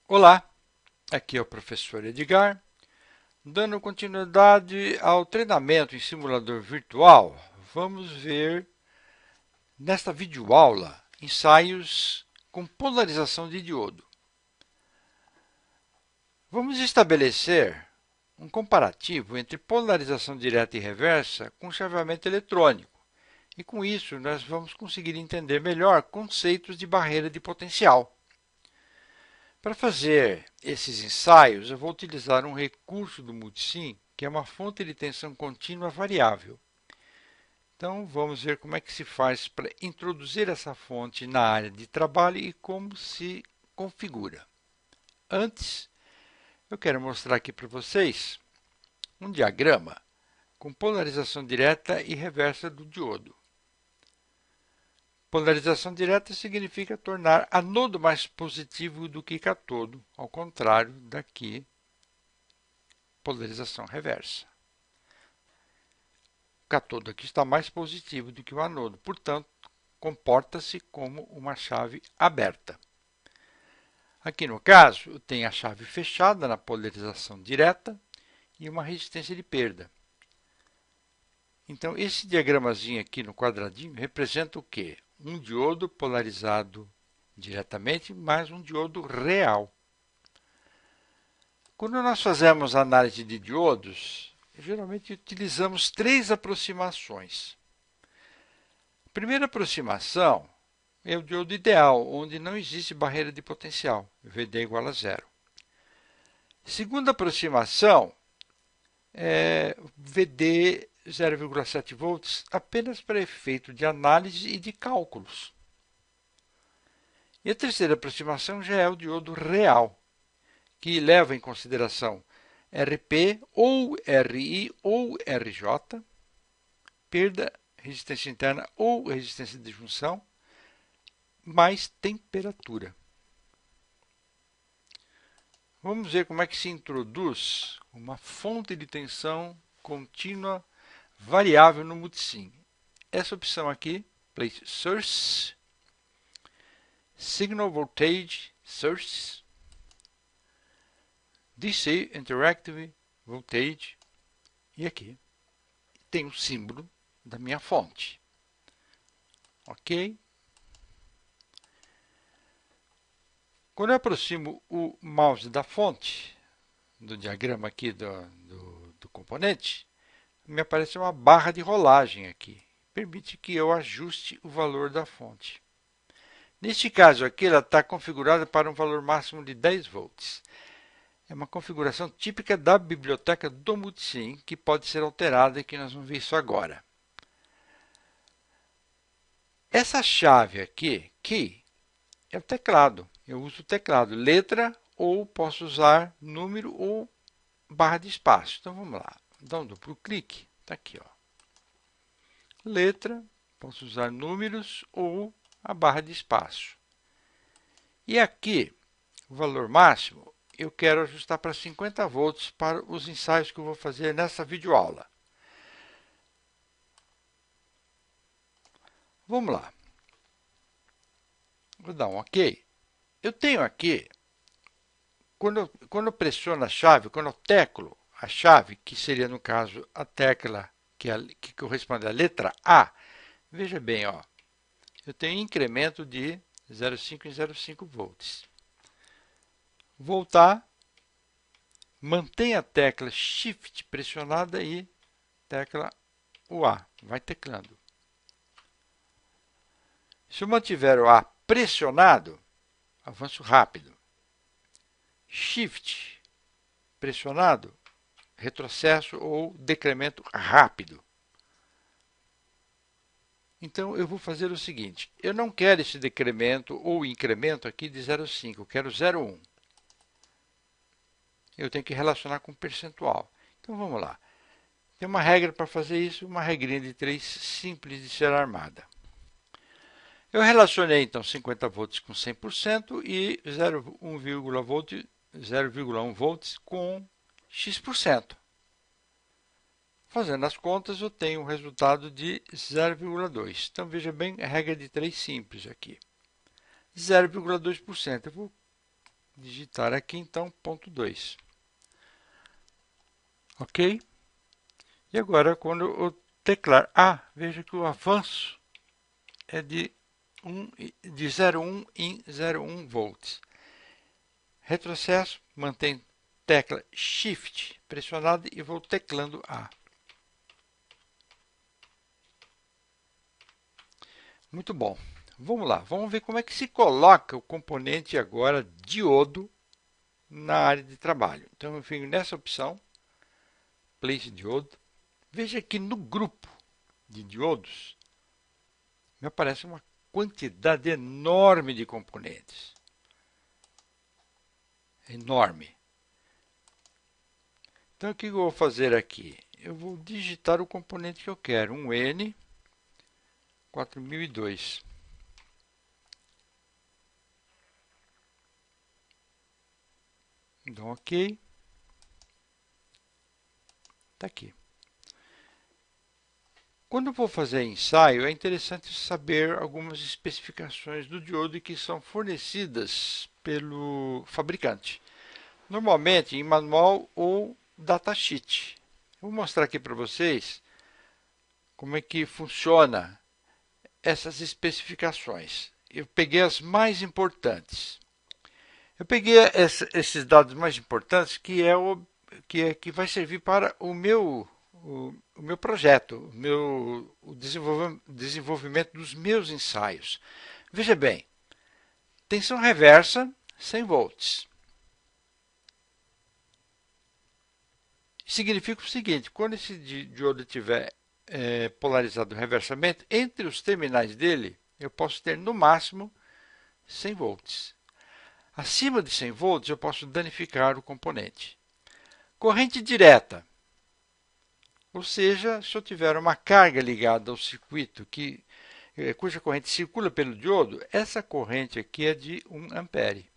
Olá, aqui é o professor Edgar, dando continuidade ao treinamento em simulador virtual. Vamos ver nesta videoaula ensaios com polarização de diodo. Vamos estabelecer um comparativo entre polarização direta e reversa com chaveamento eletrônico. E com isso nós vamos conseguir entender melhor conceitos de barreira de potencial. Para fazer esses ensaios, eu vou utilizar um recurso do Multisim, que é uma fonte de tensão contínua variável. Então, vamos ver como é que se faz para introduzir essa fonte na área de trabalho e como se configura. Antes, eu quero mostrar aqui para vocês um diagrama com polarização direta e reversa do diodo. Polarização direta significa tornar anodo mais positivo do que cátodo, ao contrário daqui, polarização reversa. O cátodo aqui está mais positivo do que o anodo, portanto, comporta-se como uma chave aberta. Aqui no caso, eu tenho a chave fechada na polarização direta e uma resistência de perda. Então, esse diagramazinho aqui no quadradinho representa o quê? Um diodo polarizado diretamente, mais um diodo real. Quando nós fazemos análise de diodos, geralmente utilizamos três aproximações. A primeira aproximação é o diodo ideal, onde não existe barreira de potencial, VD igual a zero. Segunda aproximação é VD 0,7 volts apenas para efeito de análise e de cálculos. E a terceira aproximação já é o diodo real, que leva em consideração RP ou RI ou RJ, perda, resistência interna ou resistência de junção, mais temperatura. Vamos ver como é que se introduz uma fonte de tensão contínua variável no Multisim. Essa opção aqui, Place Source, Signal Voltage Source, DC Interactive Voltage, e aqui tem o símbolo da minha fonte. Ok? Quando eu aproximo o mouse da fonte, do diagrama aqui do componente, me aparece uma barra de rolagem aqui. Permite que eu ajuste o valor da fonte. Neste caso aqui, ela está configurada para um valor máximo de 10 volts. É uma configuração típica da biblioteca do Multisim, que pode ser alterada e que nós vamos ver isso agora. Essa chave aqui, key, é o teclado. Eu uso o teclado, letra, ou posso usar número ou barra de espaço. Então vamos lá, dá um duplo clique, está aqui, ó. Letra, posso usar números ou a barra de espaço. E aqui, o valor máximo, eu quero ajustar para 50 volts para os ensaios que eu vou fazer nessa videoaula. Vamos lá. Vou dar um OK. Eu tenho aqui, quando eu pressiono a chave, quando eu teclo a chave, que seria no caso a tecla que corresponde à letra A, veja bem, ó, eu tenho incremento de 0,5 em 0,5 volts. Voltar, mantém a tecla Shift pressionada e tecla o A, vai teclando. Se eu mantiver o A pressionado, avanço rápido. Shift pressionado, retrocesso ou decremento rápido. Então, eu vou fazer o seguinte, eu não quero esse decremento ou incremento aqui de 0,5, eu quero 0,1. Eu tenho que relacionar com percentual. Então, vamos lá. Tem uma regra para fazer isso, uma regrinha de 3 simples de ser armada. Eu relacionei, então, 50 volts com 100% e 0,1 volts com X%. Fazendo as contas, eu tenho um resultado de 0,2. Então, veja bem, a regra de 3 simples aqui. 0,2%. Eu vou digitar aqui então ponto 2. Ok? E agora quando eu teclar, veja que o avanço é de 0,1 em 0,1 volts. Retrocesso, mantém tecla Shift pressionada e vou teclando A. Muito bom. Vamos lá, vamos ver como é que se coloca o componente agora diodo na área de trabalho. Então eu venho nessa opção, Place Diodo. Veja que no grupo de diodos me aparece uma quantidade enorme de componentes. Enorme. Então o que eu vou fazer aqui? Eu vou digitar o componente que eu quero, um N4002. Então, ok. Está aqui. Quando eu vou fazer ensaio, é interessante saber algumas especificações do diodo que são fornecidas pelo fabricante. Normalmente em manual ou datasheet. Eu vou mostrar aqui para vocês como é que funciona essas especificações. Eu peguei as mais importantes. Eu peguei esses dados mais importantes que vai servir para o meu projeto, o desenvolvimento dos meus ensaios. Veja bem, tensão reversa 100 volts. Significa o seguinte, quando esse diodo estiver polarizado reversamente, entre os terminais dele, eu posso ter no máximo 100 volts. Acima de 100 volts, eu posso danificar o componente. Corrente direta, ou seja, se eu tiver uma carga ligada ao circuito cuja corrente circula pelo diodo, essa corrente aqui é de 1 ampere.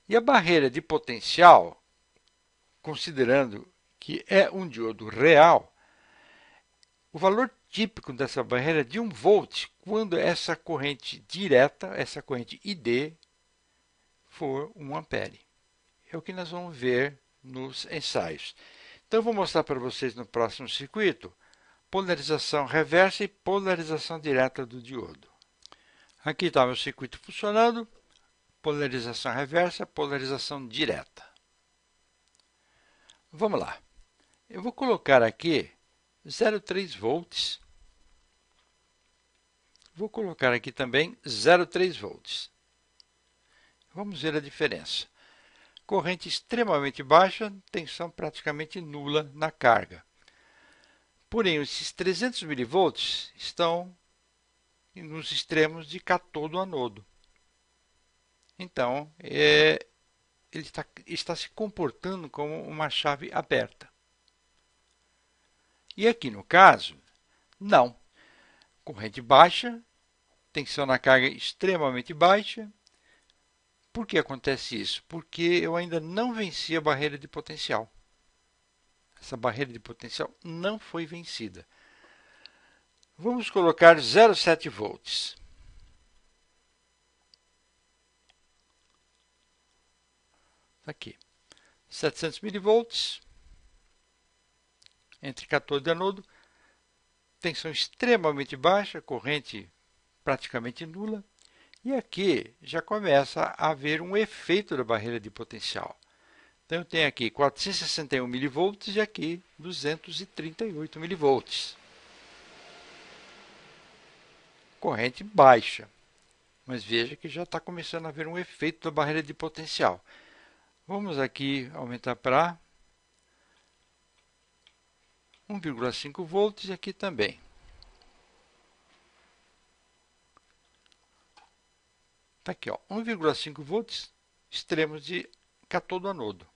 E a barreira de potencial, considerando que é um diodo real, o valor típico dessa barreira é de 1 volt quando essa corrente direta, essa corrente ID, for 1 ampere. É o que nós vamos ver nos ensaios. Então, eu vou mostrar para vocês no próximo circuito polarização reversa e polarização direta do diodo. Aqui está o meu circuito funcionando, polarização reversa, polarização direta. Vamos lá. Eu vou colocar aqui 0,3 volts. Vou colocar aqui também 0,3 volts. Vamos ver a diferença. Corrente extremamente baixa, tensão praticamente nula na carga. Porém, esses 300 mV estão nos extremos de cátodo-anodo. Então, ele está se comportando como uma chave aberta. E aqui no caso, não. Corrente baixa, tensão na carga extremamente baixa. Por que acontece isso? Porque eu ainda não venci a barreira de potencial. Essa barreira de potencial não foi vencida. Vamos colocar 0,7 volts. Aqui, 700 milivolts, entre cátodo e anodo, tensão extremamente baixa, corrente praticamente nula. E aqui já começa a haver um efeito da barreira de potencial. Então, eu tenho aqui 461 milivolts e aqui 238 milivolts. Corrente baixa. Mas veja que já está começando a haver um efeito da barreira de potencial. Vamos aqui aumentar para 1,5 volts e aqui também. Está aqui, 1,5 volts, extremos de cátodo-anodo.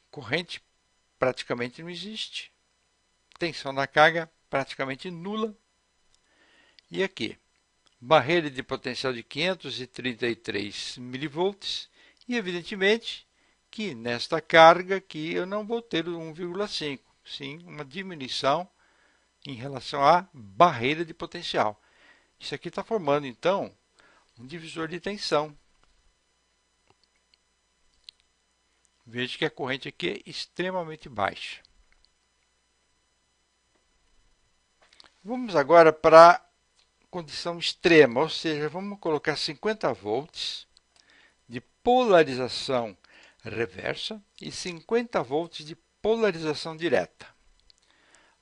Corrente praticamente não existe. Tensão na carga praticamente nula. E aqui, barreira de potencial de 533 milivolts. E evidentemente que nesta carga aqui eu não vou ter o 1,5, sim uma diminuição em relação à barreira de potencial. Isso aqui está formando então um divisor de tensão. Veja que a corrente aqui é extremamente baixa. Vamos agora para a condição extrema, ou seja, vamos colocar 50 volts de polarização reversa e 50 volts de polarização direta.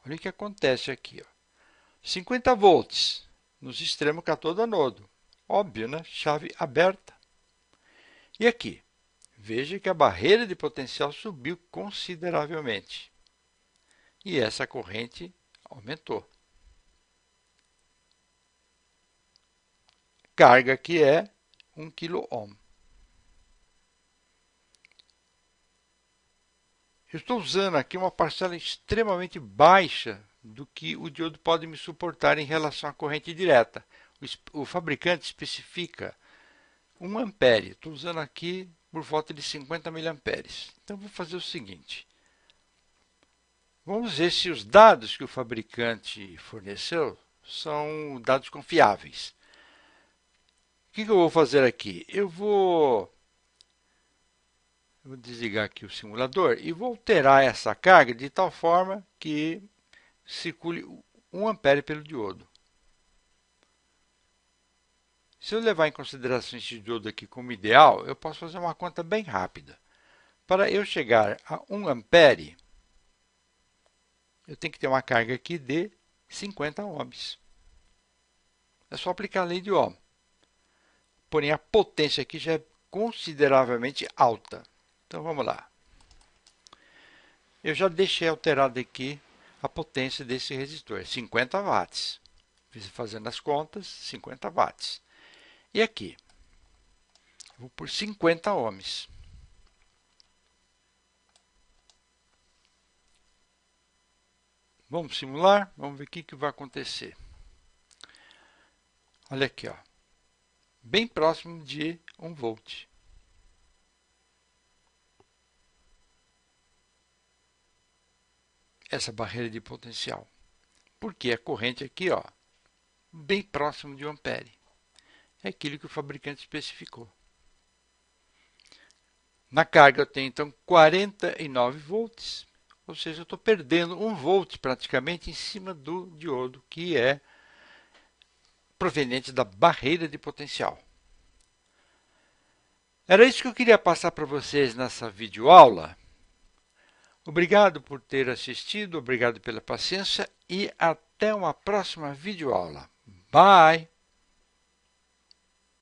Olha o que acontece aqui. 50 volts nos extremos cátodo-anodo. Óbvio, né? Chave aberta. E aqui? Veja que a barreira de potencial subiu consideravelmente. E essa corrente aumentou. Carga que é 1 kΩ. Eu estou usando aqui uma parcela extremamente baixa do que o diodo pode me suportar em relação à corrente direta. O fabricante especifica 1 ampere. Estou usando aqui por volta de 50 miliamperes. Então, vou fazer o seguinte. Vamos ver se os dados que o fabricante forneceu são dados confiáveis. O que eu vou fazer aqui? Eu vou desligar aqui o simulador e vou alterar essa carga de tal forma que circule 1 ampere pelo diodo. Se eu levar em consideração esse diodo aqui como ideal, eu posso fazer uma conta bem rápida. Para eu chegar a 1 ampere, eu tenho que ter uma carga aqui de 50 ohms. É só aplicar a lei de Ohm. Porém, a potência aqui já é consideravelmente alta. Então, vamos lá. Eu já deixei alterado aqui a potência desse resistor, 50 watts. Fazendo as contas, 50 watts. E aqui, vou por 50 ohms. Vamos simular? Vamos ver o que vai acontecer. Olha aqui, ó, bem próximo de 1 volt. Essa barreira de potencial. Porque a corrente aqui, ó, bem próximo de 1 ampere. É aquilo que o fabricante especificou. Na carga eu tenho então 49 volts, ou seja, eu estou perdendo 1 volt praticamente em cima do diodo, que é proveniente da barreira de potencial. Era isso que eu queria passar para vocês nessa videoaula. Obrigado por ter assistido, obrigado pela paciência e até uma próxima videoaula. Bye!